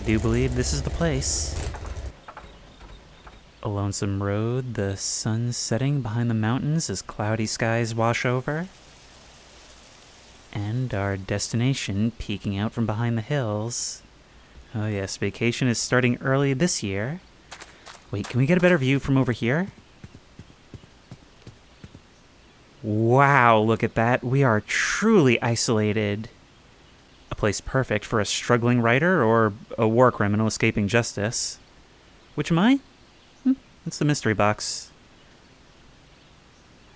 do believe this is the place. A lonesome road, the sun setting behind the mountains as cloudy skies wash over. And our destination peeking out from behind the hills. Oh yes, vacation is starting early this year. Wait, can we get a better view from over here? Wow, look at that. We are truly isolated. A place perfect for a struggling writer or a war criminal escaping justice. Which am I? It's the mystery box.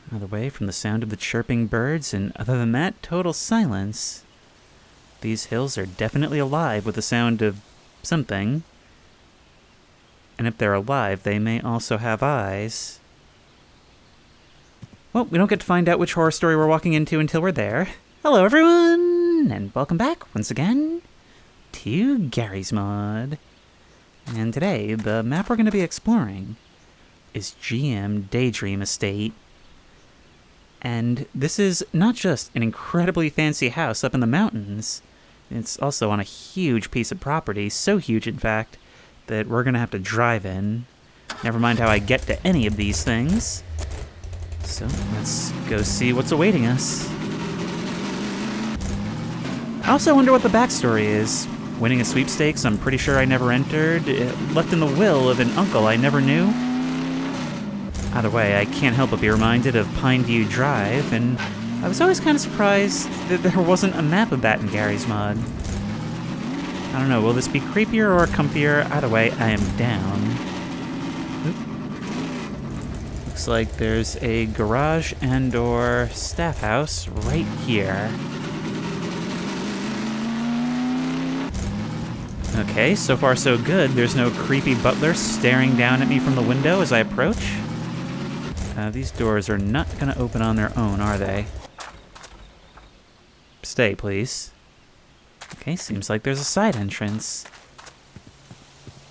Out of the way from the sound of the chirping birds, and other than that, total silence. These hills are definitely alive with the sound of something. And if they're alive, they may also have eyes. Well, we don't get to find out which horror story we're walking into until we're there. Hello, everyone, and welcome back once again to Gary's Mod. And today, the map we're going to be exploring is GM Daydream Estate. And this is not just an incredibly fancy house up in the mountains, it's also on a huge piece of property, so huge in fact, that we're going to have to drive in. Never mind how I get to any of these things. So let's go see what's awaiting us. I also wonder what the backstory is. Winning a sweepstakes I'm pretty sure I never entered, left in the will of an uncle I never knew. Either way, I can't help but be reminded of Pineview Drive, and I was always kind of surprised that there wasn't a map of that in Gary's Mod. I don't know, will this be creepier or comfier? Either way, I am down. Oop. Looks like there's a garage and/or staff house right here. Okay, so far so good. There's no creepy butler staring down at me from the window as I approach. These doors are not going to open on their own, are they? Stay, please. Okay, seems like there's a side entrance.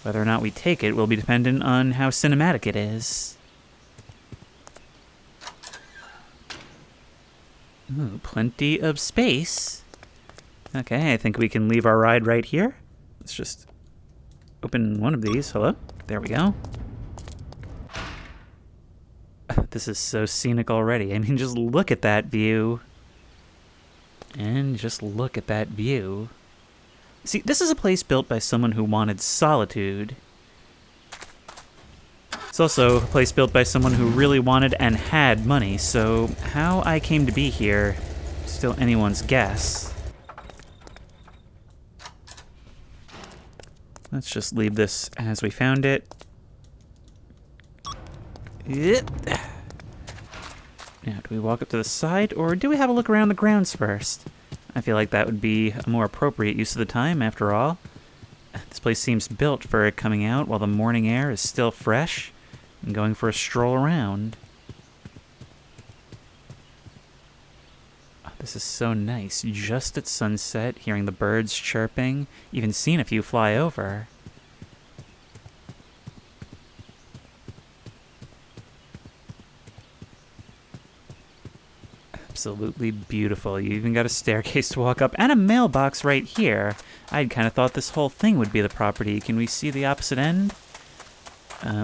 Whether or not we take it will be dependent on how cinematic it is. Ooh, plenty of space. Okay, I think we can leave our ride right here. Let's just open one of these. Hello? There we go. This is so scenic already. I mean, just look at that view. And just look at that view. See, this is a place built by someone who wanted solitude. It's also a place built by someone who really wanted and had money, so how I came to be here is still anyone's guess. Let's just leave this as we found it. Yep. Now, do we walk up to the side, or do we have a look around the grounds first? I feel like that would be a more appropriate use of the time, after all. This place seems built for it coming out while the morning air is still fresh, and going for a stroll around. Oh, this is so nice. Just at sunset, hearing the birds chirping, even seeing a few fly over. Absolutely beautiful. You even got a staircase to walk up and a mailbox right here. I'd kind of thought this whole thing would be the property. Can we see the opposite end?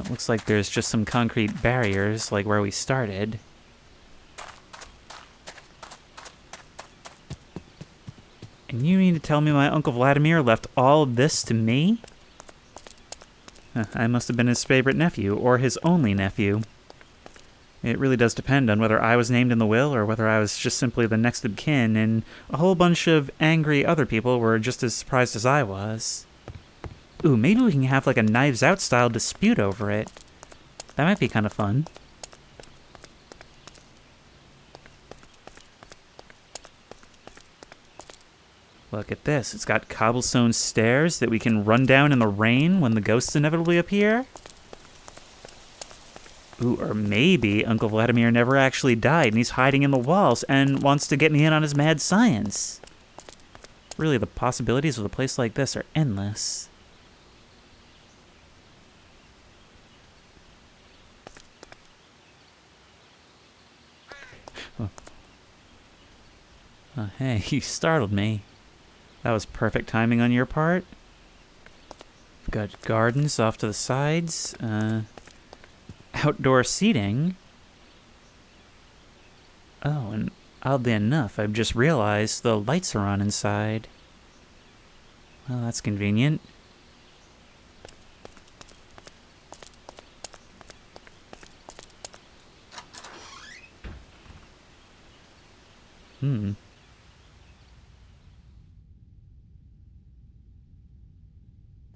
Looks like there's just some concrete barriers, like where we started. And you mean to tell me my Uncle Vladimir left all of this to me? I must have been his favorite nephew, or his only nephew. It really does depend on whether I was named in the will or whether I was just simply the next of kin, and a whole bunch of angry other people were just as surprised as I was. Ooh, maybe we can have like a Knives Out style dispute over it. That might be kind of fun. Look at this. It's got cobblestone stairs that we can run down in the rain when the ghosts inevitably appear. Ooh, or maybe Uncle Vladimir never actually died and he's hiding in the walls and wants to get me in on his mad science. Really, the possibilities of a place like this are endless. Oh, hey, you startled me. That was perfect timing on your part. Got gardens off to the sides. Outdoor seating. Oh, and oddly enough, I've just realized the lights are on inside. Well, that's convenient.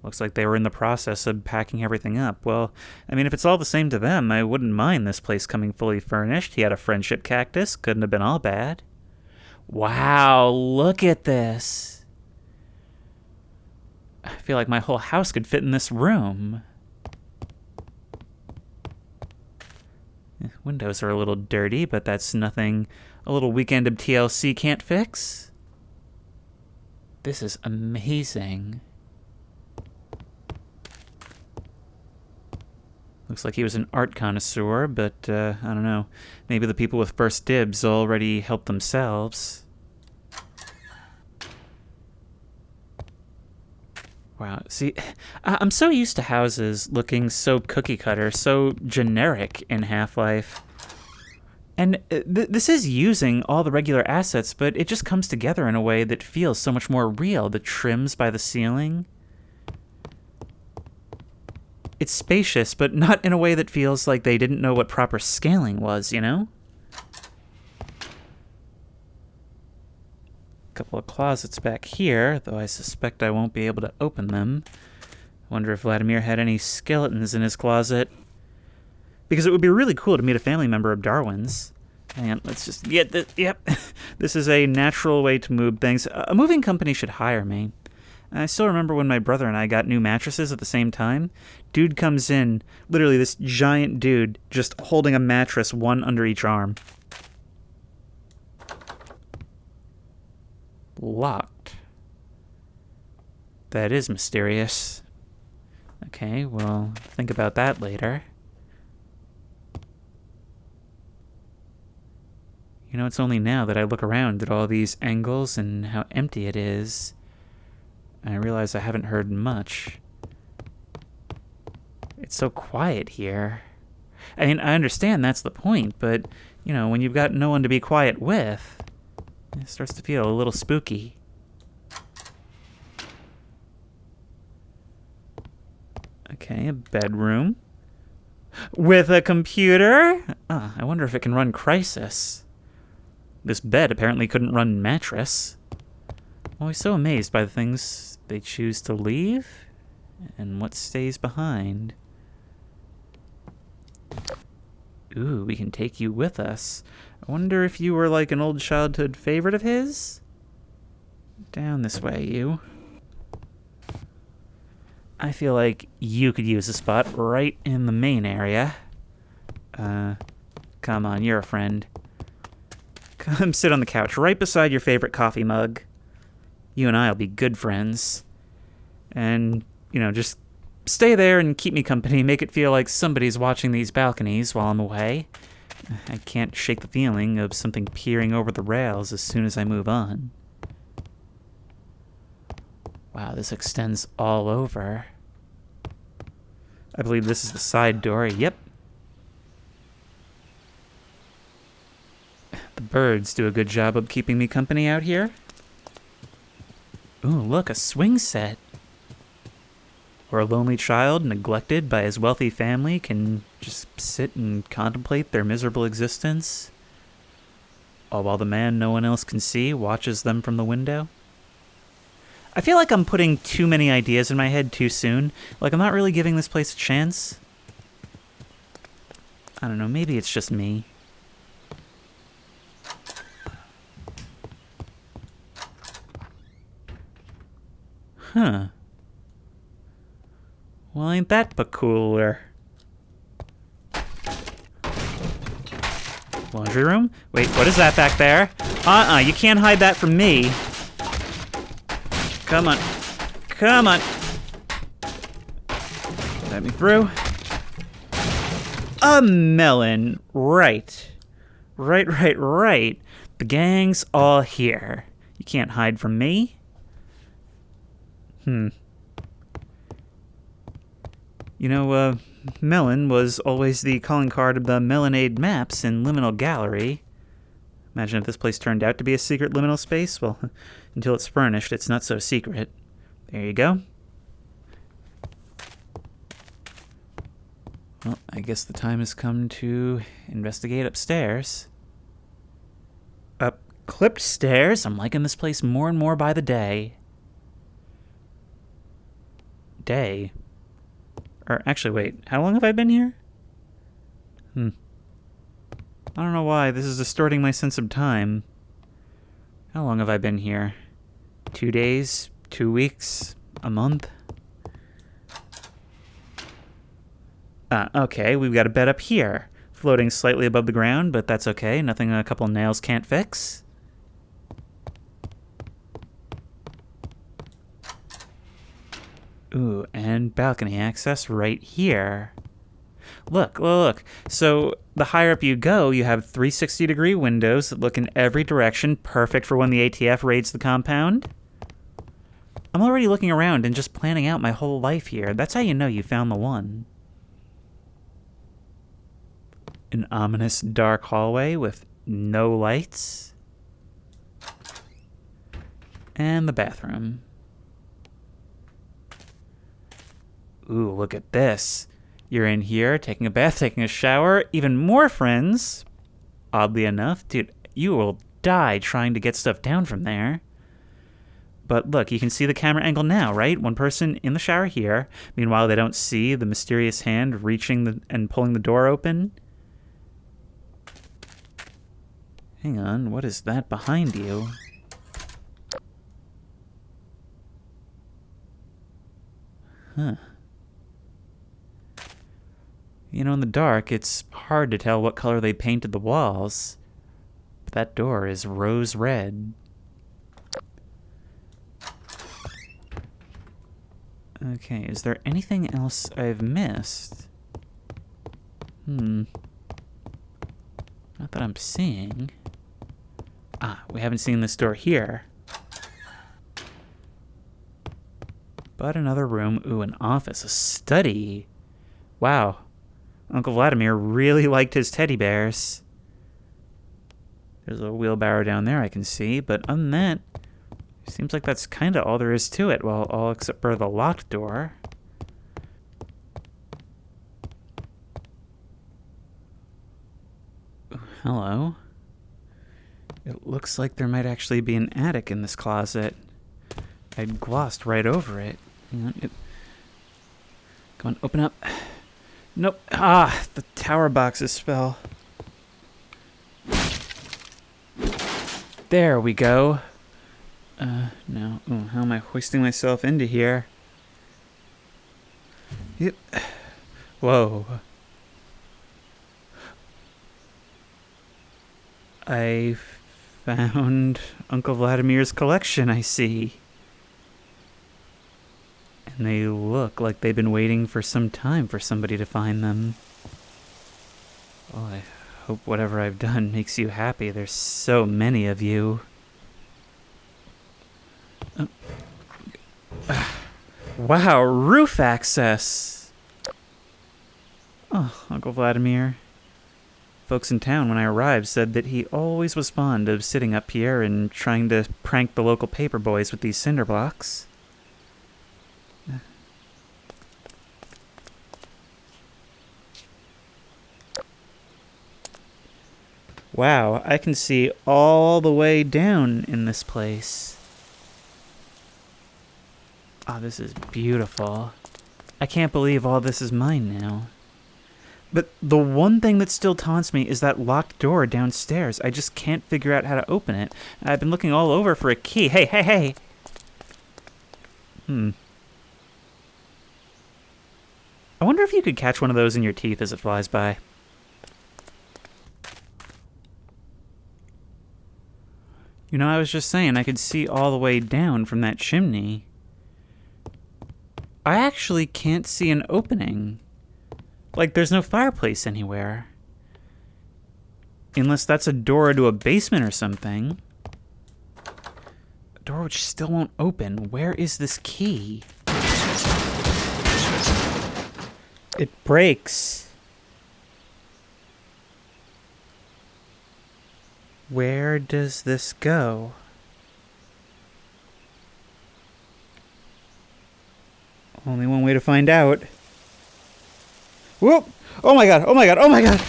Looks like they were in the process of packing everything up. Well, I mean, if it's all the same to them, I wouldn't mind this place coming fully furnished. He had a friendship cactus. Couldn't have been all bad. Wow, look at this. I feel like my whole house could fit in this room. Windows are a little dirty, but that's nothing a little weekend of TLC can't fix. This is amazing. Looks like he was an art connoisseur, but I don't know. Maybe the people with first dibs already helped themselves. Wow, see, I'm so used to houses looking so cookie cutter, so generic in Half-Life. And this is using all the regular assets, but it just comes together in a way that feels so much more real. The trims by the ceiling. It's spacious, but not in a way that feels like they didn't know what proper scaling was, you know? A couple of closets back here, though I suspect I won't be able to open them. Wonder if Vladimir had any skeletons in his closet. Because it would be really cool to meet a family member of Darwin's. Hang on, let's just get this. Yep. This is a natural way to move things. A moving company should hire me. I still remember when my brother and I got new mattresses at the same time. Dude comes in, literally this giant dude, just holding a mattress, one under each arm. Locked. That is mysterious. Okay, well, think about that later. You know, it's only now that I look around at all these angles and how empty it is. I realize I haven't heard much. It's so quiet here. I mean, I understand that's the point, but, you know, when you've got no one to be quiet with, it starts to feel a little spooky. Okay, a bedroom. With a computer? I wonder if it can run Crysis. This bed apparently couldn't run Mattress. I'm always so amazed by the things they choose to leave and what stays behind. Ooh, we can take you with us. I wonder if you were like an old childhood favorite of his? Down this way, you. I feel like you could use a spot right in the main area. Come on, you're a friend. Come sit on the couch right beside your favorite coffee mug. You and I will be good friends. And, you know, just stay there and keep me company. Make it feel like somebody's watching these balconies while I'm away. I can't shake the feeling of something peering over the rails as soon as I move on. Wow, this extends all over. I believe this is the side door. Yep. The birds do a good job of keeping me company out here. Ooh, look, a swing set. Where a lonely child, neglected by his wealthy family, can just sit and contemplate their miserable existence, all while the man no one else can see watches them from the window. I feel like I'm putting too many ideas in my head too soon. Like, I'm not really giving this place a chance. I don't know, maybe it's just me. Huh. Well, ain't that peculiar? Laundry room? Wait, what is that back there? You can't hide that from me. Come on. Come on. Let me through. A melon. Right. Right. The gang's all here. You can't hide from me. You know, Melon was always the calling card of the Melonade maps in Liminal Gallery. Imagine if this place turned out to be a secret liminal space. Well, until it's furnished, it's not so secret. There you go. Well, I guess the time has come to investigate upstairs. Up clipped stairs? I'm liking this place more and more by the day. Day? Or actually, wait, how long have I been here? I don't know why, this is distorting my sense of time. How long have I been here? 2 days? 2 weeks? A month? Okay, we've got a bed up here. Floating slightly above the ground, but that's okay. Nothing a couple nails can't fix. Ooh, and balcony access right here. Look. So the higher up you go, you have 360-degree windows that look in every direction, perfect for when the ATF raids the compound. I'm already looking around and just planning out my whole life here. That's how you know you found the one. An ominous dark hallway with no lights. And the bathroom. Ooh, look at this. You're in here, taking a bath, taking a shower, even more friends. Oddly enough, dude, you will die trying to get stuff down from there. But look, you can see the camera angle now, right? One person in the shower here. Meanwhile, they don't see the mysterious hand reaching and pulling the door open. Hang on, what is that behind you? Huh. You know, in the dark, it's hard to tell what color they painted the walls. But that door is rose red. Okay, is there anything else I've missed? Not that I'm seeing. We haven't seen this door here. But another room. Ooh, an office, a study. Wow. Uncle Vladimir really liked his teddy bears. There's a wheelbarrow down there I can see, but other than that, seems like that's kind of all there is to it. Well, all except for the locked door. Ooh, hello. It looks like there might actually be an attic in this closet. I'd glossed right over it. Hang on. Come on, open up. Nope. The tower boxes fell. There we go. No. Ooh, how am I hoisting myself into here? Yep. Whoa. I found Uncle Vladimir's collection, I see. And they look like they've been waiting for some time for somebody to find them. Well, I hope whatever I've done makes you happy. There's so many of you. Wow, roof access! Oh, Uncle Vladimir. Folks in town when I arrived said that he always was fond of sitting up here and trying to prank the local paper boys with these cinder blocks. Wow, I can see all the way down in this place. Oh, this is beautiful. I can't believe all this is mine now. But the one thing that still taunts me is that locked door downstairs. I just can't figure out how to open it. I've been looking all over for a key. Hey! I wonder if you could catch one of those in your teeth as it flies by. You know, I was just saying I could see all the way down from that chimney. I actually can't see an opening. Like, there's no fireplace anywhere. Unless that's a door to a basement or something. A door which still won't open. Where is this key? It breaks. Where does this go? Only one way to find out. Whoop! Oh my god, oh my god, oh my god!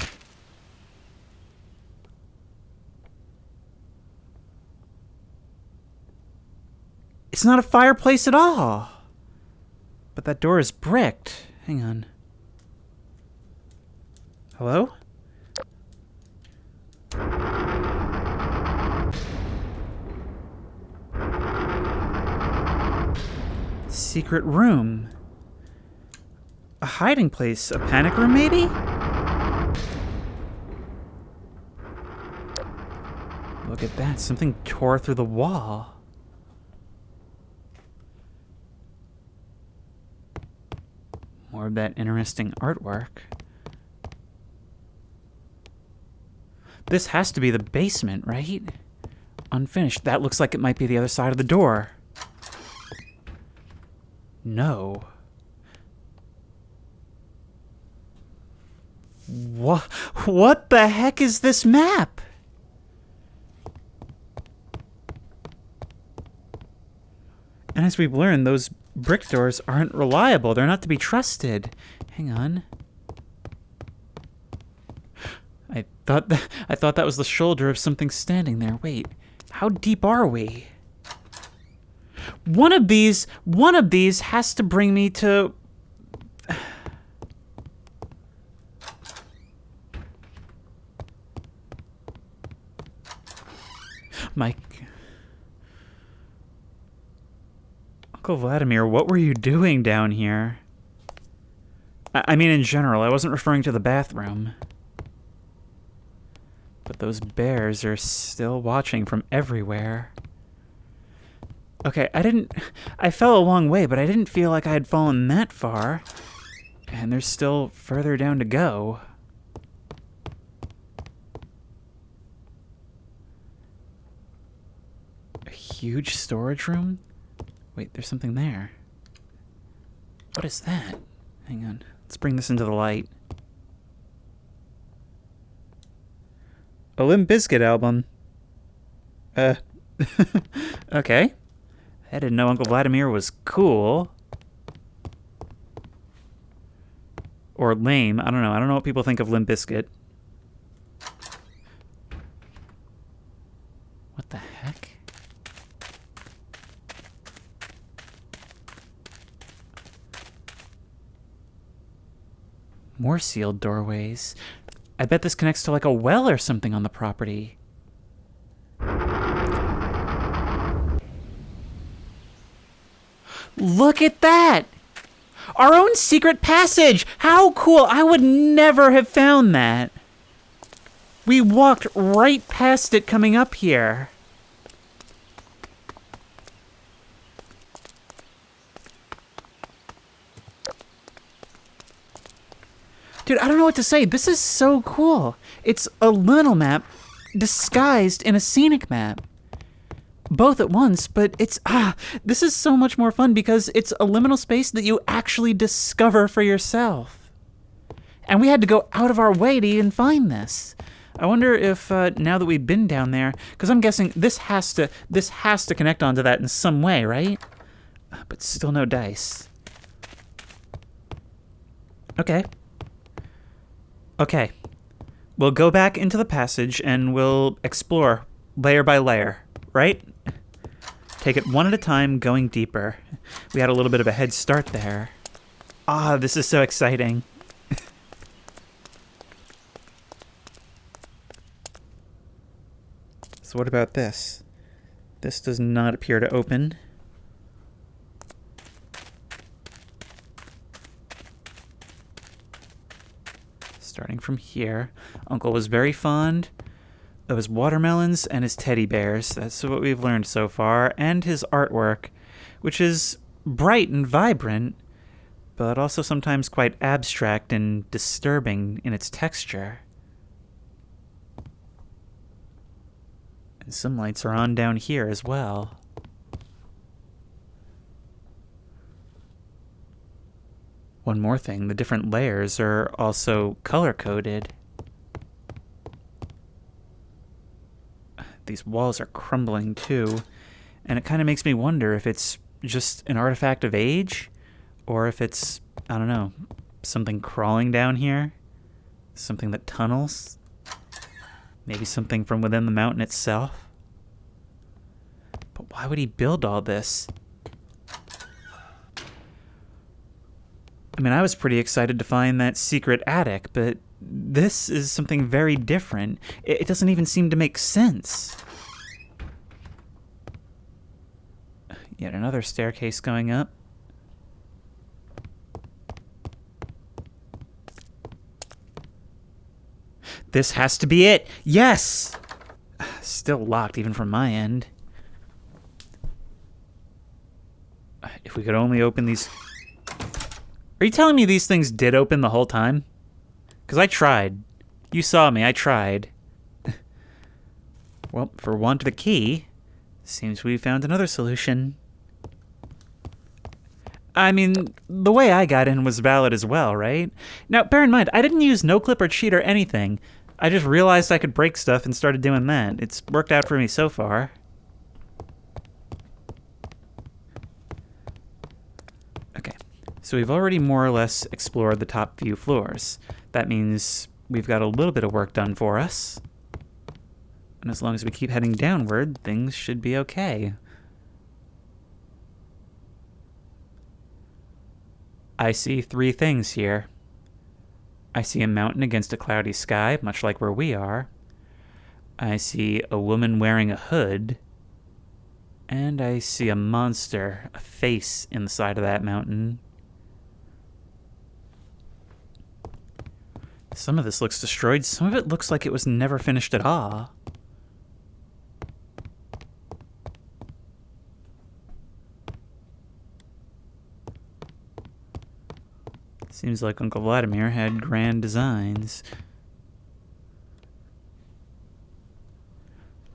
It's not a fireplace at all. But that door is bricked. Hang on. Hello? Secret room. A hiding place. A panic room, maybe? Look at that. Something tore through the wall. More of that interesting artwork. This has to be the basement, right? Unfinished. That looks like it might be the other side of the door. No. What the heck is this map? And as we've learned, those brick doors aren't reliable. They're not to be trusted. Hang on. I thought that was the shoulder of something standing there. Wait, how deep are we? One of these has to bring me to... Mike. Uncle Vladimir, what were you doing down here? I mean in general, I wasn't referring to the bathroom. But those bears are still watching from everywhere. Okay, I fell a long way, but I didn't feel like I had fallen that far. And there's still further down to go. A huge storage room? Wait, there's something there. What is that? Hang on. Let's bring this into the light. A Limp Bizkit album. Okay. I didn't know Uncle Vladimir was cool. Or lame. I don't know. I don't know what people think of Limp Bizkit. What the heck? More sealed doorways. I bet this connects to like a well or something on the property. Look at that! Our own secret passage! How cool! I would never have found that. We walked right past it coming up here. Dude, I don't know what to say. This is so cool. It's a little map disguised in a scenic map. Both at once, but it's, this is so much more fun because it's a liminal space that you actually discover for yourself. And we had to go out of our way to even find this. I wonder if, now that we've been down there, because I'm guessing this has to connect onto that in some way, right? But still no dice. Okay, we'll go back into the passage and we'll explore layer by layer, right? Take it one at a time, going deeper. We had a little bit of a head start there. This is so exciting. So what about this? This does not appear to open. Starting from here, Uncle was very fond of his watermelons and his teddy bears. That's what we've learned so far. And his artwork, which is bright and vibrant, but also sometimes quite abstract and disturbing in its texture. And some lights are on down here as well. one more thing. The different layers are also color-coded. These walls are crumbling too, and it kind of makes me wonder if it's just an artifact of age, or if it's, I don't know, something crawling down here, something that tunnels, maybe something from within the mountain itself. But why would he build all this? I mean, I was pretty excited to find that secret attic, but this is something very different. It doesn't even seem to make sense. Yet another staircase going up. This has to be it. Yes! Still locked even from my end. If we could only open these... Are you telling me these things did open the whole time? Because I tried. You saw me, I tried. Well, for want of a key, seems we found another solution. I mean, the way I got in was valid as well, right? Now, bear in mind, I didn't use no-clip or cheat or anything. I just realized I could break stuff and started doing that. It's worked out for me so far. Okay, so we've already more or less explored the top few floors. That means we've got a little bit of work done for us. And as long as we keep heading downward, things should be okay. I see three things here. I see a mountain against a cloudy sky, much like where we are. I see a woman wearing a hood. And I see a monster, a face in the side of that mountain. Some of this looks destroyed. Some of it looks like it was never finished at all. Seems like Uncle Vladimir had grand designs.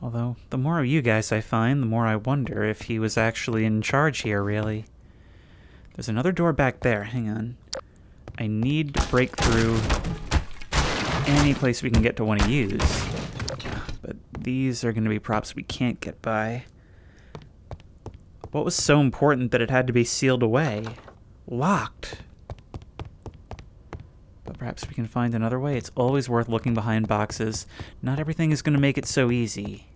Although, the more of you guys I find, the more I wonder if he was actually in charge here, really. There's another door back there. Hang on. I need to break through any place we can get to want to use. But these are going to be props we can't get by. What was so important that it had to be sealed away? Locked. But perhaps we can find another way. It's always worth looking behind boxes. Not everything is going to make it so easy.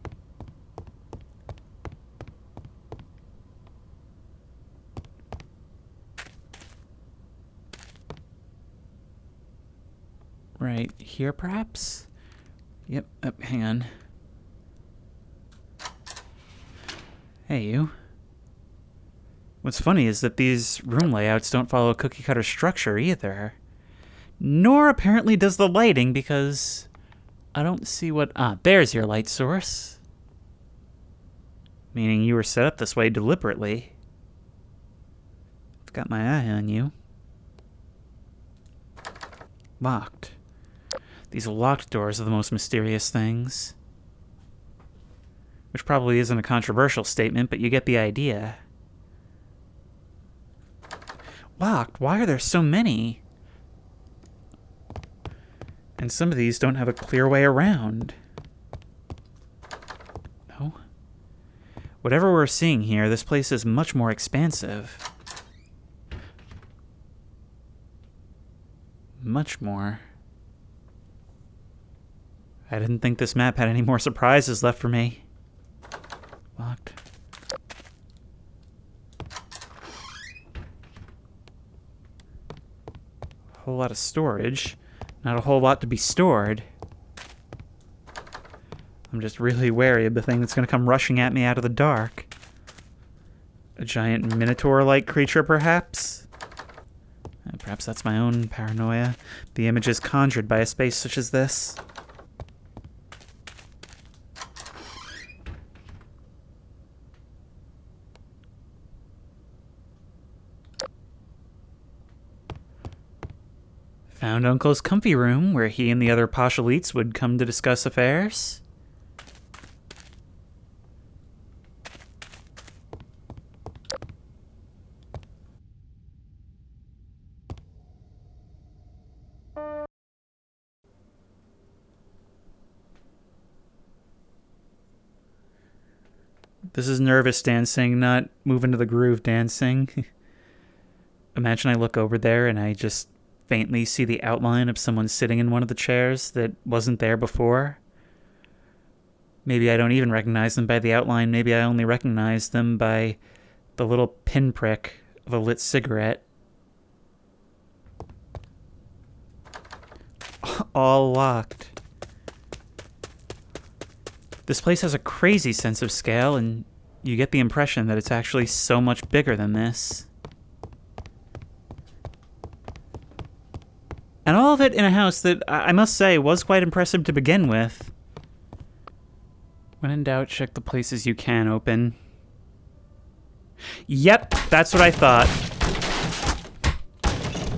Right here, perhaps? Yep, hang on. Hey, you. What's funny is that these room layouts don't follow a cookie-cutter structure either. Nor apparently does the lighting, because I don't see what... Ah, there's your light source. Meaning you were set up this way deliberately. I've got my eye on you. Locked. These locked doors are the most mysterious things. Which probably isn't a controversial statement, but you get the idea. Locked? Why are there so many? And some of these don't have a clear way around. No? Whatever we're seeing here, this place is much more expansive. Much more. I didn't think this map had any more surprises left for me. Locked. A whole lot of storage. Not a whole lot to be stored. I'm just really wary of the thing that's going to come rushing at me out of the dark. A giant minotaur-like creature, perhaps? Perhaps that's my own paranoia. The images conjured by a space such as this. Found Uncle's comfy room, where he and the other posh elites would come to discuss affairs. This is nervous dancing, not moving to the groove dancing. Imagine I look over there and I just faintly see the outline of someone sitting in one of the chairs that wasn't there before. Maybe I don't even recognize them by the outline. Maybe I only recognize them by the little pinprick of a lit cigarette. All locked. This place has a crazy sense of scale, and you get the impression that it's actually so much bigger than this. And all of it in a house that, I must say, was quite impressive to begin with. When in doubt, check the places you can open. Yep, that's what I thought.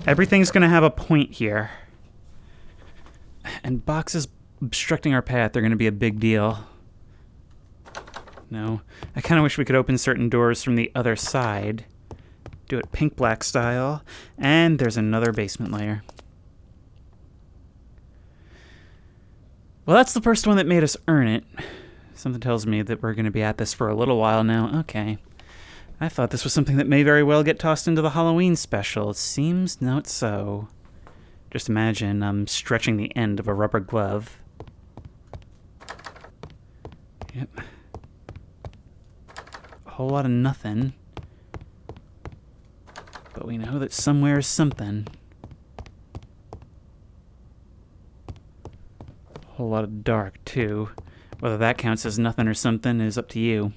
Everything's gonna have a point here. And boxes obstructing our path are gonna be a big deal. No, I kinda wish we could open certain doors from the other side. Do it pink-black style. And there's another basement layer. Well, that's the first one that made us earn it. Something tells me that we're going to be at this for a little while now. Okay. I thought this was something that may very well get tossed into the Halloween special. It seems not so. Just imagine I'm stretching the end of a rubber glove. Yep. A whole lot of nothing. But we know that somewhere is something. A whole lot of dark, too. Whether that counts as nothing or something is up to you.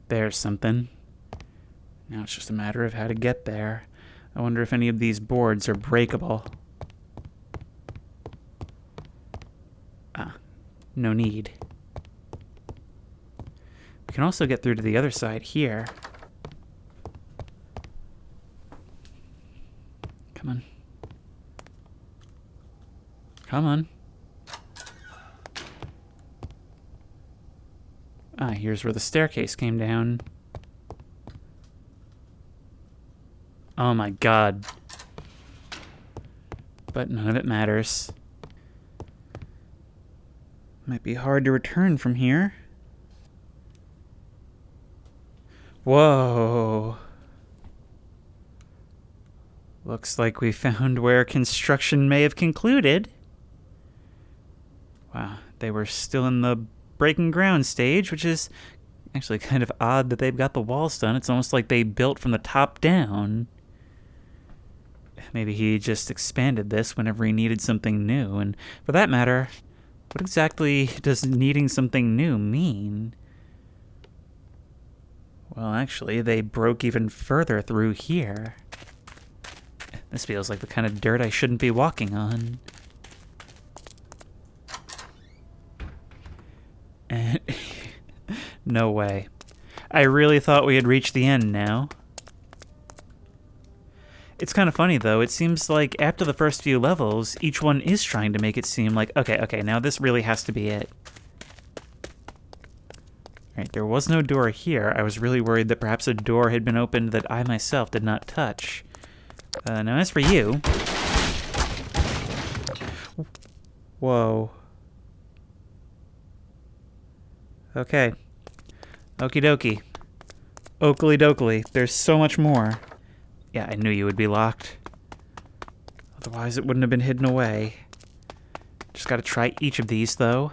There's something. Now it's just a matter of how to get there. I wonder if any of these boards are breakable. Ah, no need. We can also get through to the other side here. Come on. Come on. Ah, here's where the staircase came down. Oh my god. But none of it matters. Might be hard to return from here. Whoa. Looks like we found where construction may have concluded. Wow, they were still in the breaking ground stage, which is actually kind of odd that they've got the walls done. It's almost like they built from the top down. Maybe he just expanded this whenever he needed something new. And for that matter, what exactly does needing something new mean? Well, actually, they broke even further through here. This feels like the kind of dirt I shouldn't be walking on. And no way. I really thought we had reached the end now. It's kind of funny, though. It seems like after the first few levels, each one is trying to make it seem like, okay, now this really has to be it. Alright, there was no door here. I was really worried that perhaps a door had been opened that I myself did not touch. Now as for you... Whoa. Okay. Okie dokie. Oakley dokley. There's so much more. Yeah, I knew you would be locked. Otherwise it wouldn't have been hidden away. Just gotta try each of these, though.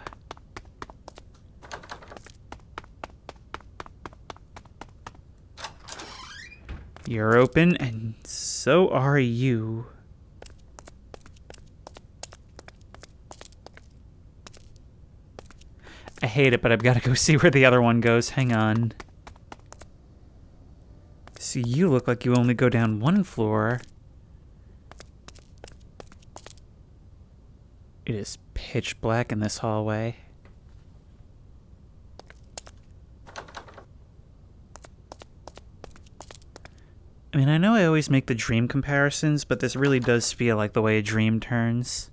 You're open, and so are you. I hate it, but I've got to go see where the other one goes. Hang on. So you look like you only go down one floor. It is pitch black in this hallway. I mean, I know I always make the dream comparisons, but this really does feel like the way a dream turns.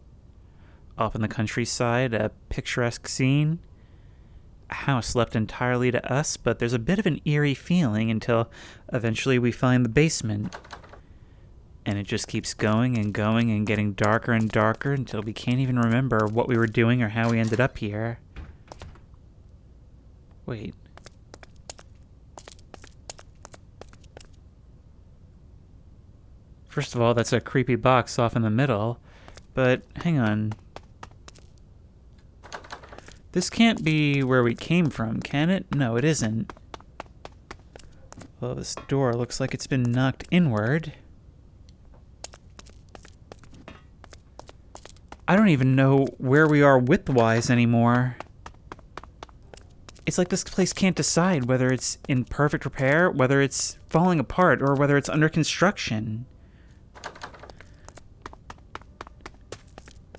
Off in the countryside, a picturesque scene. A house left entirely to us, but there's a bit of an eerie feeling until eventually we find the basement. And it just keeps going and going and getting darker and darker until we can't even remember what we were doing or how we ended up here. Wait. First of all, that's a creepy box off in the middle. But, hang on. This can't be where we came from, can it? No, it isn't. Well, this door looks like it's been knocked inward. I don't even know where we are width-wise anymore. It's like this place can't decide whether it's in perfect repair, whether it's falling apart, or whether it's under construction.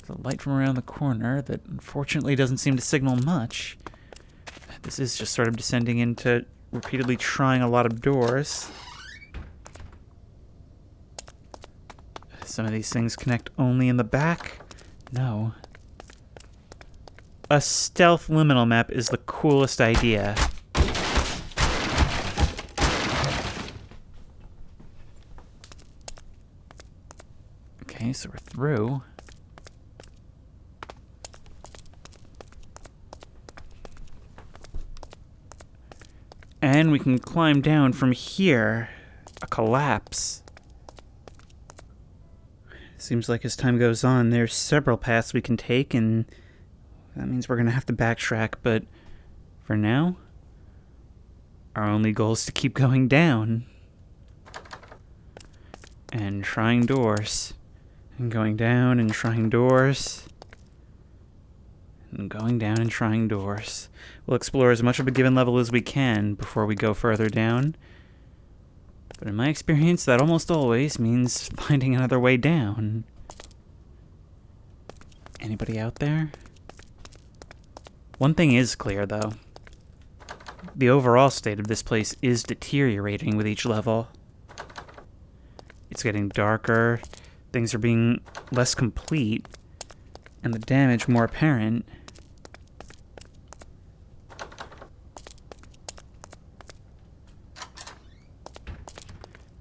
The light from around the corner that unfortunately doesn't seem to signal much. This is just sort of descending into repeatedly trying a lot of doors. Some of these things connect only in the back. No. A stealth liminal map is the coolest idea. Okay, so we're through. And we can climb down from here. A collapse. Seems like as time goes on, there's several paths we can take, and that means we're going to have to backtrack, but for now, our only goal is to keep going down. And trying doors. And going down and trying doors. And going down and trying doors. We'll explore as much of a given level as we can before we go further down. But in my experience, that almost always means finding another way down. Anybody out there? One thing is clear, though. The overall state of this place is deteriorating with each level. It's getting darker, things are being less complete, and the damage more apparent.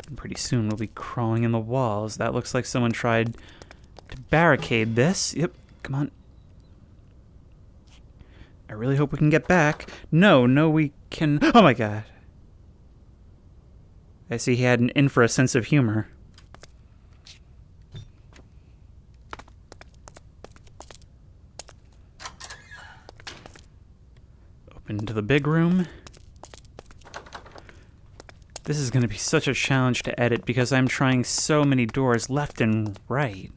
And pretty soon we'll be crawling in the walls. That looks like someone tried to barricade this. Yep, come on. I really hope we can get back. No, we can... Oh my god. I see he had an in for a sense of humor. Open to the big room. This is going to be such a challenge to edit because I'm trying so many doors left and right.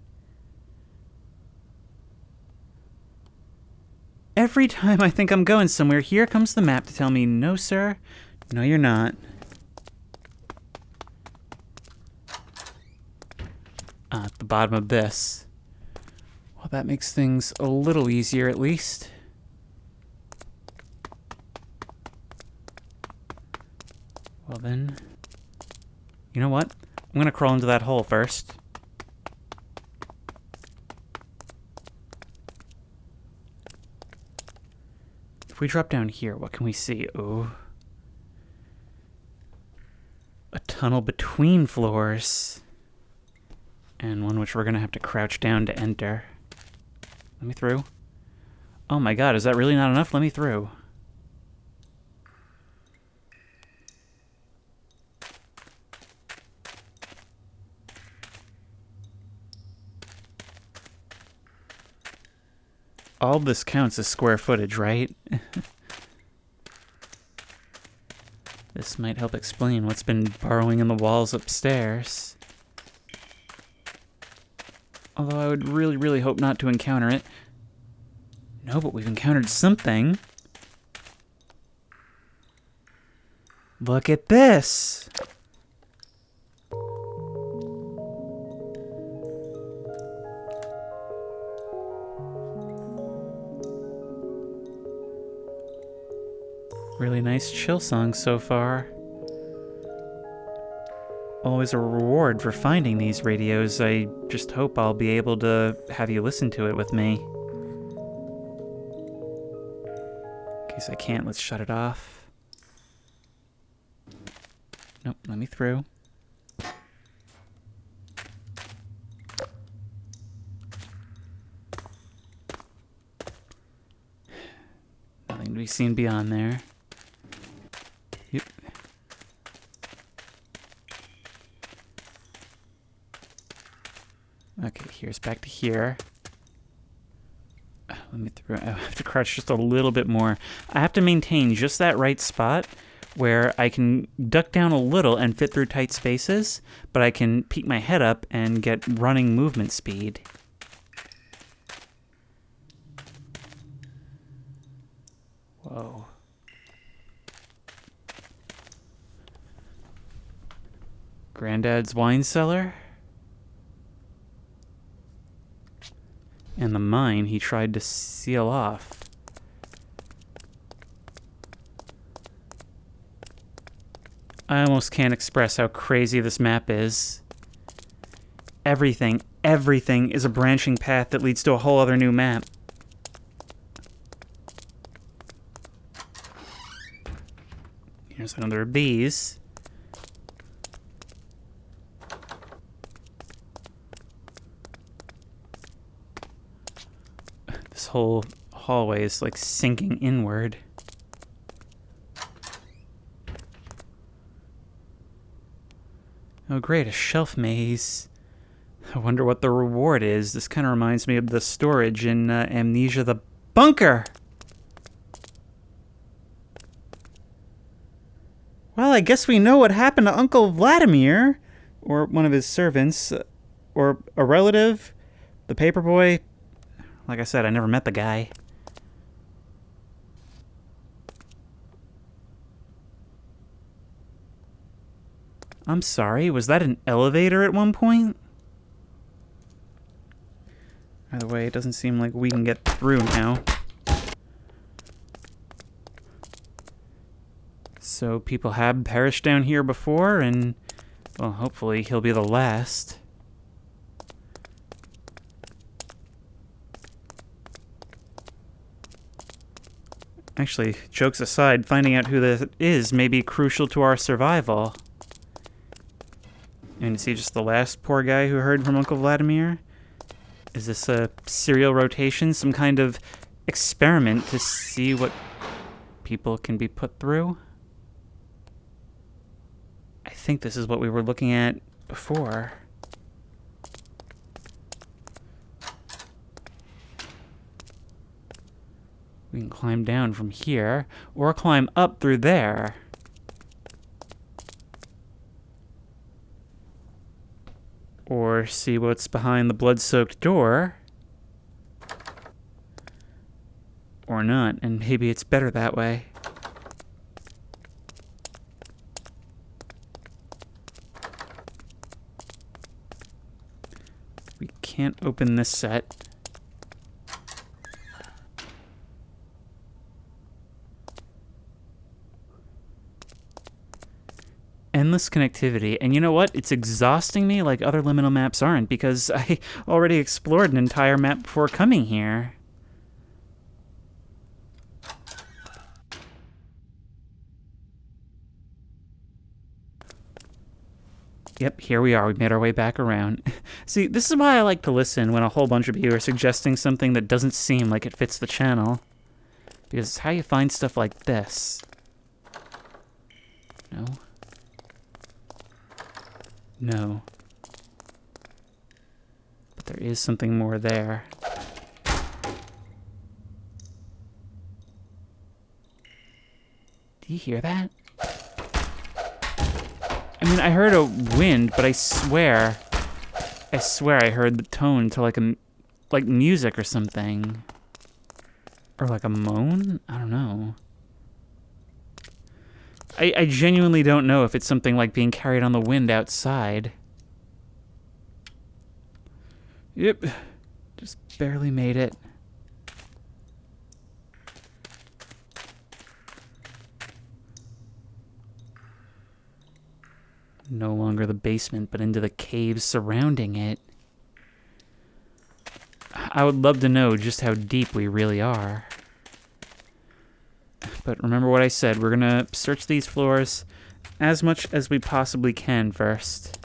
Every time I think I'm going somewhere, here comes the map to tell me, no, sir, no, you're not. At the bottom of this. Well, that makes things a little easier, at least. Well then, you know what? I'm gonna crawl into that hole first. If we drop down here, what can we see? Oh. A tunnel between floors. And one which we're gonna have to crouch down to enter. Let me through. Oh my god, is that really not enough? Let me through. All this counts as square footage, right? This might help explain what's been burrowing in the walls upstairs. Although I would really, really hope not to encounter it. No, but we've encountered something. Look at this! Really nice chill song so far. Always a reward for finding these radios. I just hope I'll be able to have you listen to it with me. In case I can't, let's shut it off. Nope, let me through. Nothing to be seen beyond there. here's back to here. Let me through. I have to crouch just a little bit more. I have to maintain just that right spot where I can duck down a little and fit through tight spaces, but I can peek my head up and get running movement speed. Whoa. Granddad's wine cellar? And the mine he tried to seal off. I almost can't express how crazy this map is. Everything is a branching path that leads to a whole other new map. Here's another of these. This whole hallway is like sinking inward. Oh great, a shelf maze. I wonder what the reward is. This kind of reminds me of the storage in Amnesia the Bunker. Well, I guess we know what happened to Uncle Vladimir, or one of his servants, or a relative, the paperboy. Like I said, I never met the guy. I'm sorry, was that an elevator at one point? By the way, it doesn't seem like we can get through now. So people have perished down here before, and, well, hopefully he'll be the last. Actually, jokes aside, finding out who this is may be crucial to our survival. And is he just the last poor guy who heard from Uncle Vladimir? Is this a serial rotation, some kind of experiment to see what people can be put through? I think this is what we were looking at before. We can climb down from here, or climb up through there. Or see what's behind the blood-soaked door. Or not, and maybe it's better that way. We can't open this set. Endless connectivity, and you know what? It's exhausting me like other liminal maps aren't, because I already explored an entire map before coming here. Yep, here we are. We made our way back around. See, this is why I like to listen when a whole bunch of you are suggesting something that doesn't seem like it fits the channel. Because it's how you find stuff like this. No. No. But there is something more there. Do you hear that? I mean, I heard a wind, but I swear I heard the tone to like music or something. Or like a moan? I don't know. I genuinely don't know if it's something like being carried on the wind outside. Yep. Just barely made it. No longer the basement, but into the caves surrounding it. I would love to know just how deep we really are. But remember what I said, we're gonna search these floors as much as we possibly can first.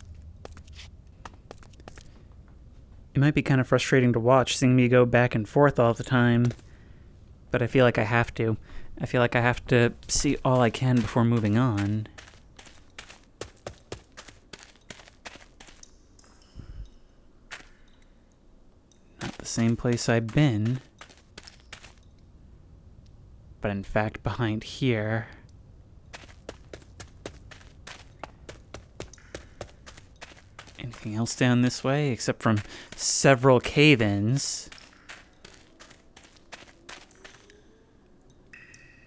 It might be kind of frustrating to watch, seeing me go back and forth all the time, but I feel like I have to. I feel like I have to see all I can before moving on. same place I've been. But in fact, behind here... Anything else down this way, except from several cave-ins?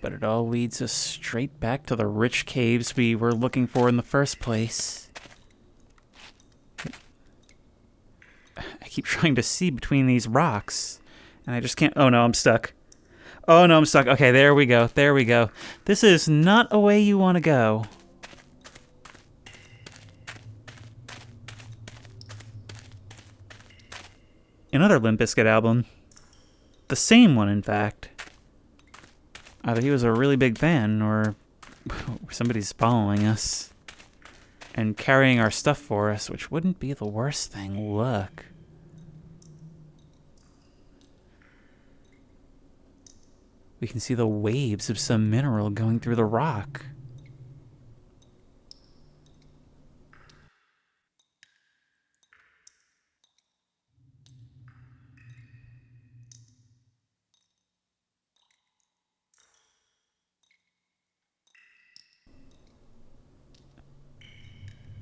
But it all leads us straight back to the rich caves we were looking for in the first place. I keep trying to see between these rocks, and I just can't... Oh no, I'm stuck. Oh no, I'm stuck. Okay, there we go. There we go. This is not a way you want to go. Another Limp Bizkit album. The same one, in fact. Either he was a really big fan, or somebody's following us and carrying our stuff for us, which wouldn't be the worst thing. Look. We can see the waves of some mineral going through the rock.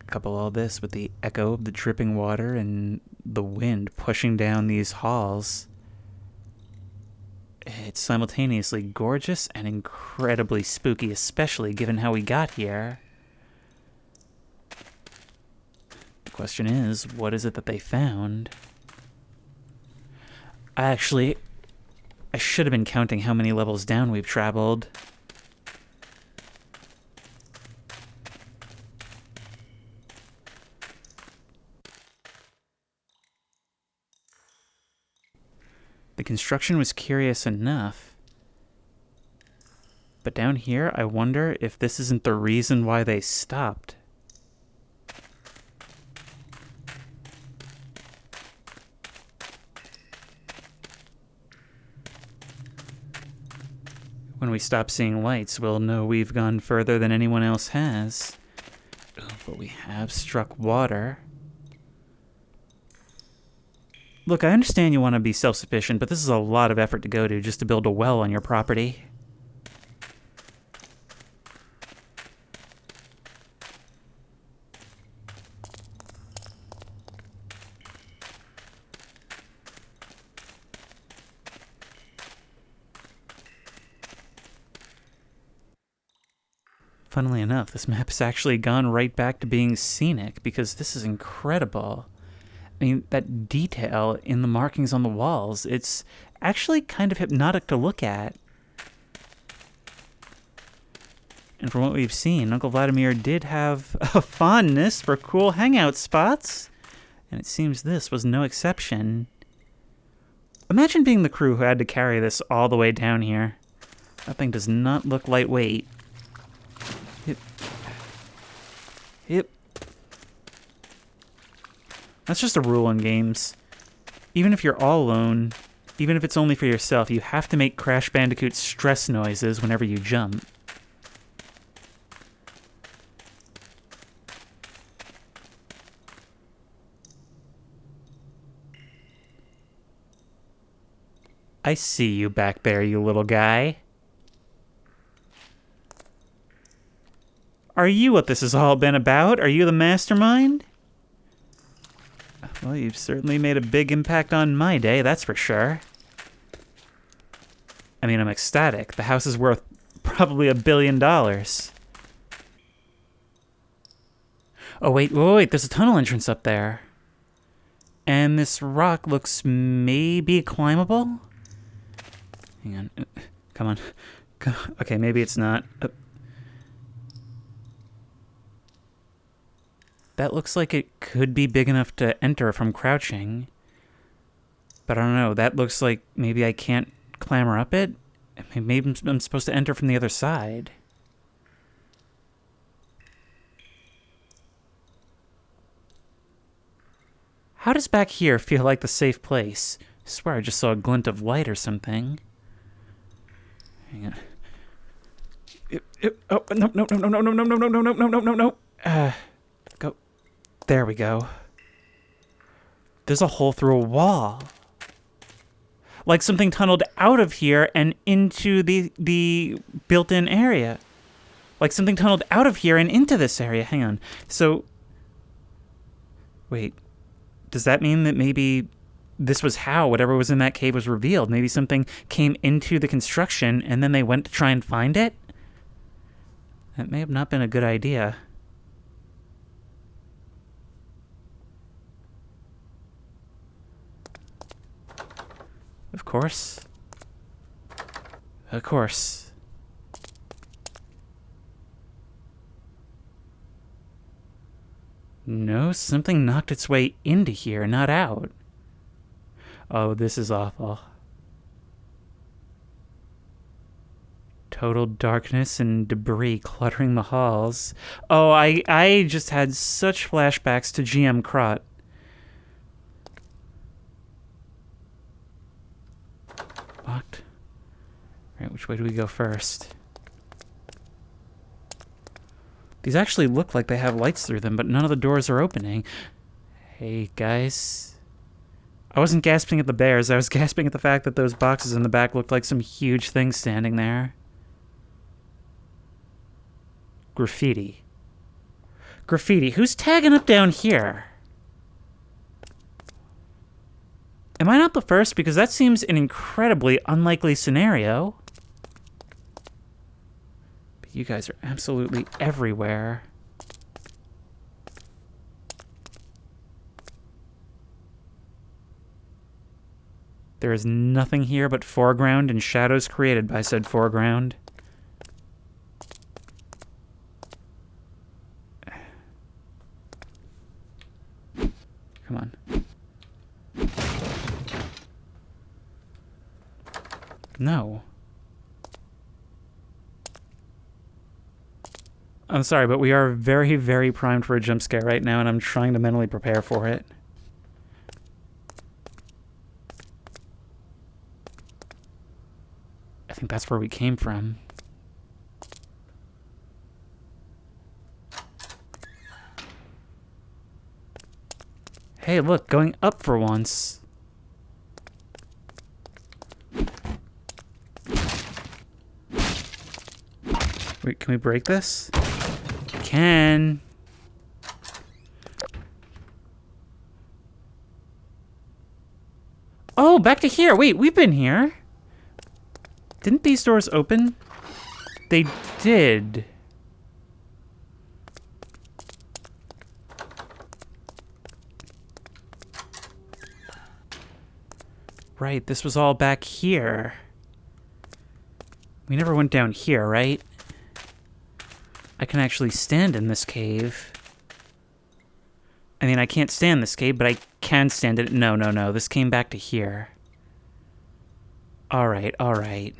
Couple all this with the echo of the dripping water and the wind pushing down these halls. It's simultaneously gorgeous and incredibly spooky, especially given how we got here. The question is, what is it that they found? I should have been counting how many levels down we've traveled. The construction was curious enough. But down here, I wonder if this isn't the reason why they stopped. When we stop seeing lights, we'll know we've gone further than anyone else has. Oh, but we have struck water. Look, I understand you want to be self-sufficient, but this is a lot of effort to go to just to build a well on your property. Funnily enough, this map has actually gone right back to being scenic, because this is incredible. I mean, that detail in the markings on the walls, it's actually kind of hypnotic to look at. And from what we've seen, Uncle Vladimir did have a fondness for cool hangout spots, and it seems this was no exception. Imagine being the crew who had to carry this all the way down here. That thing does not look lightweight. Yep. That's just a rule in games. Even if you're all alone, even if it's only for yourself, you have to make Crash Bandicoot stress noises whenever you jump. I see you back there, you little guy. Are you what this has all been about? Are you the mastermind? Well, you've certainly made a big impact on my day, that's for sure. I mean, I'm ecstatic. The house is worth probably $1 billion. Oh, wait, there's a tunnel entrance up there. And this rock looks maybe climbable? Hang on. Come on. Okay, maybe it's not. That looks like it could be big enough to enter from crouching. But I don't know. That looks like maybe I can't clamber up it. Maybe I'm supposed to enter from the other side. How does back here feel like the safe place? I swear I just saw a glint of light or something. Hang on. Oh, no. Go. There we go. There's a hole through a wall. Like something tunneled out of here and into the built-in area. Like something tunneled out of here and into this area. Hang on. So, wait. Does that mean that maybe this was how whatever was in that cave was revealed? Maybe something came into the construction and then they went to try and find it? That may have not been a good idea. Of course. Of course. No, something knocked its way into here, not out. Oh, this is awful. Total darkness and debris cluttering the halls. Oh, I just had such flashbacks to GM Crot. Locked. Alright, which way do we go first? These actually look like they have lights through them, but none of the doors are opening. Hey, guys. I wasn't gasping at the bears, I was gasping at the fact that those boxes in the back looked like some huge thing standing there. Graffiti. Graffiti. Who's tagging up down here? Am I not the first? Because that seems an incredibly unlikely scenario. But you guys are absolutely everywhere. There is nothing here but foreground and shadows created by said foreground. Come on. No. I'm sorry, but we are very, very primed for a jump scare right now, and I'm trying to mentally prepare for it. I think that's where we came from. Hey, look, going up for once. Wait, can we break this? We can. Oh, back to here. Wait, we've been here. Didn't these doors open? They did. Right, this was all back here. We never went down here, right? I can actually stand in this cave. I mean, I can't stand this cave, but I can stand it. No, no, no. This came back to here. Alright, alright.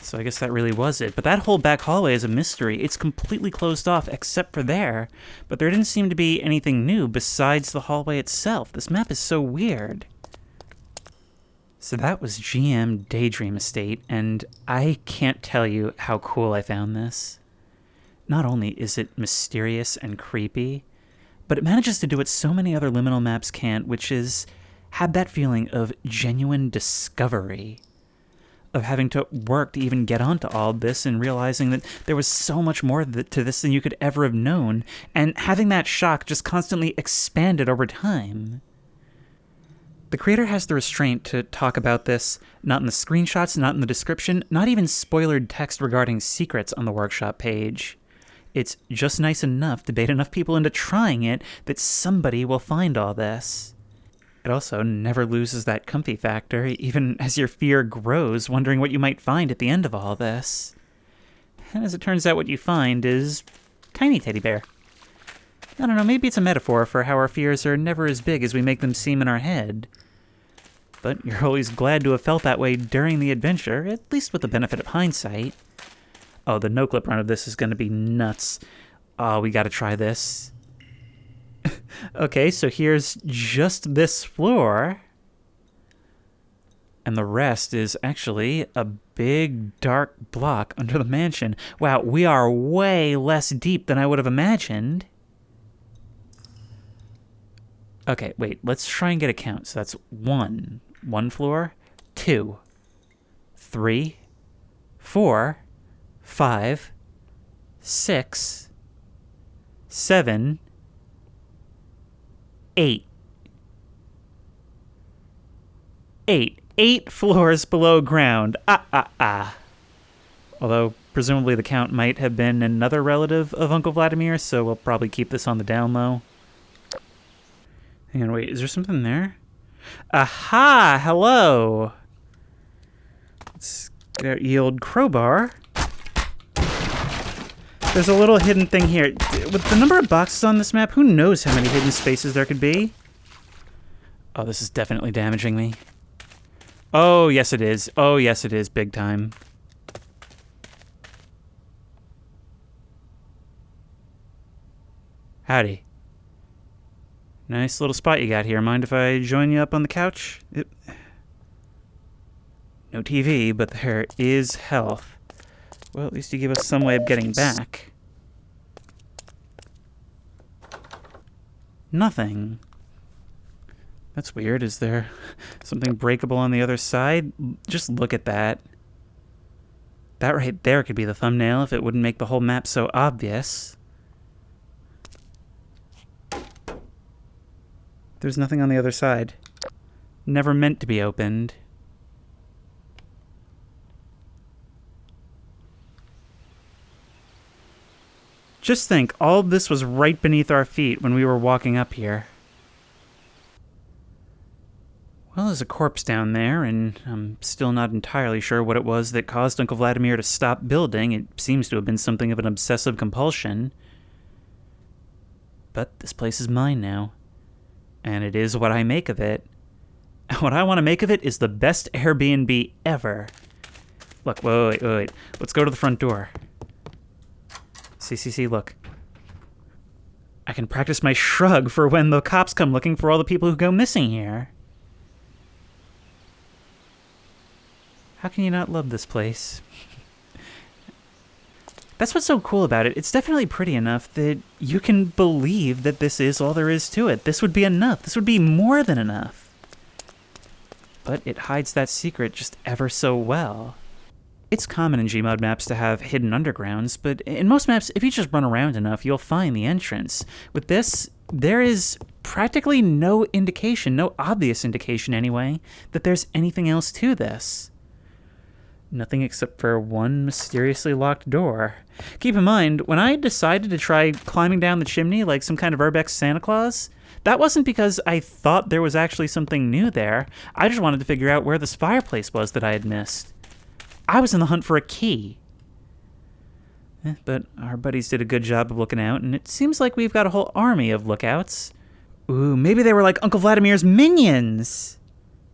So I guess that really was it. But that whole back hallway is a mystery. It's completely closed off except for there. But there didn't seem to be anything new besides the hallway itself. This map is so weird. So that was GM Daydream Estate, and I can't tell you how cool I found this. Not only is it mysterious and creepy, but it manages to do what so many other liminal maps can't, which is have that feeling of genuine discovery. Of having to work to even get onto all this and realizing that there was so much more to this than you could ever have known, and having that shock just constantly expanded over time. The creator has the restraint to talk about this, not in the screenshots, not in the description, not even spoilered text regarding secrets on the workshop page. It's just nice enough to bait enough people into trying it that somebody will find all this. It also never loses that comfy factor, even as your fear grows, wondering what you might find at the end of all this. And as it turns out, what you find is tiny teddy bear. I don't know, maybe it's a metaphor for how our fears are never as big as we make them seem in our head. But you're always glad to have felt that way during the adventure, at least with the benefit of hindsight. Oh, the no-clip run of this is going to be nuts. Oh, we gotta try this. Okay, so here's just this floor. And the rest is actually a big, dark block under the mansion. Wow, we are way less deep than I would have imagined. Okay, wait, let's try and get a count. So that's one floor, 2, 3, 4, 5, 6, 7, 8. 8 floors below ground. Although, presumably the count might have been another relative of Uncle Vladimir, so we'll probably keep this on the down low. Hang on, wait, is there something there? Aha! Hello! Let's get out ye old crowbar. There's a little hidden thing here. With the number of boxes on this map, who knows how many hidden spaces there could be? Oh, this is definitely damaging me. Oh, yes it is. Oh, yes it is, big time. Howdy. Nice little spot you got here. Mind if I join you up on the couch? No TV, but there is health. Well, at least you give us some way of getting back. Nothing. That's weird. Is there something breakable on the other side? Just look at that. That right there could be the thumbnail if it wouldn't make the whole map so obvious. There's nothing on the other side. Never meant to be opened. Just think, all of this was right beneath our feet when we were walking up here. Well, there's a corpse down there, and I'm still not entirely sure what it was that caused Uncle Vladimir to stop building. It seems to have been something of an obsessive compulsion. But this place is mine now. And it is what I make of it. And what I want to make of it is the best Airbnb ever. Look, wait. Let's go to the front door. See, look. I can practice my shrug for when the cops come looking for all the people who go missing here. How can you not love this place? That's what's so cool about it. It's definitely pretty enough that you can believe that this is all there is to it. This would be enough. This would be more than enough. But it hides that secret just ever so well. It's common in GMOD maps to have hidden undergrounds, but in most maps, if you just run around enough, you'll find the entrance. With this, there is practically no indication, no obvious indication anyway, that there's anything else to this. Nothing except for one mysteriously locked door. Keep in mind, when I decided to try climbing down the chimney like some kind of Urbex Santa Claus, that wasn't because I thought there was actually something new there. I just wanted to figure out where this fireplace was that I had missed. I was in the hunt for a key. But our buddies did a good job of looking out, and it seems like we've got a whole army of lookouts. Ooh, maybe they were like Uncle Vladimir's minions!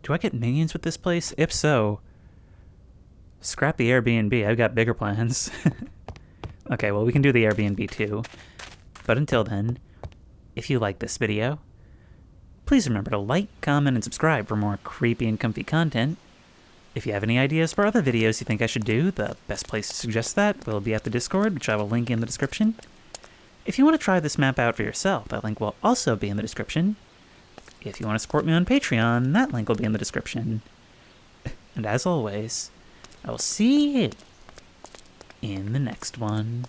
Do I get minions with this place? If so, scrap the Airbnb. I've got bigger plans. Okay, well, we can do the Airbnb too. But until then, if you like this video, please remember to like, comment, and subscribe for more creepy and comfy content. If you have any ideas for other videos you think I should do, the best place to suggest that will be at the Discord, which I will link in the description. If you want to try this map out for yourself, that link will also be in the description. If you want to support me on Patreon, that link will be in the description. And as always, I will see you in the next one.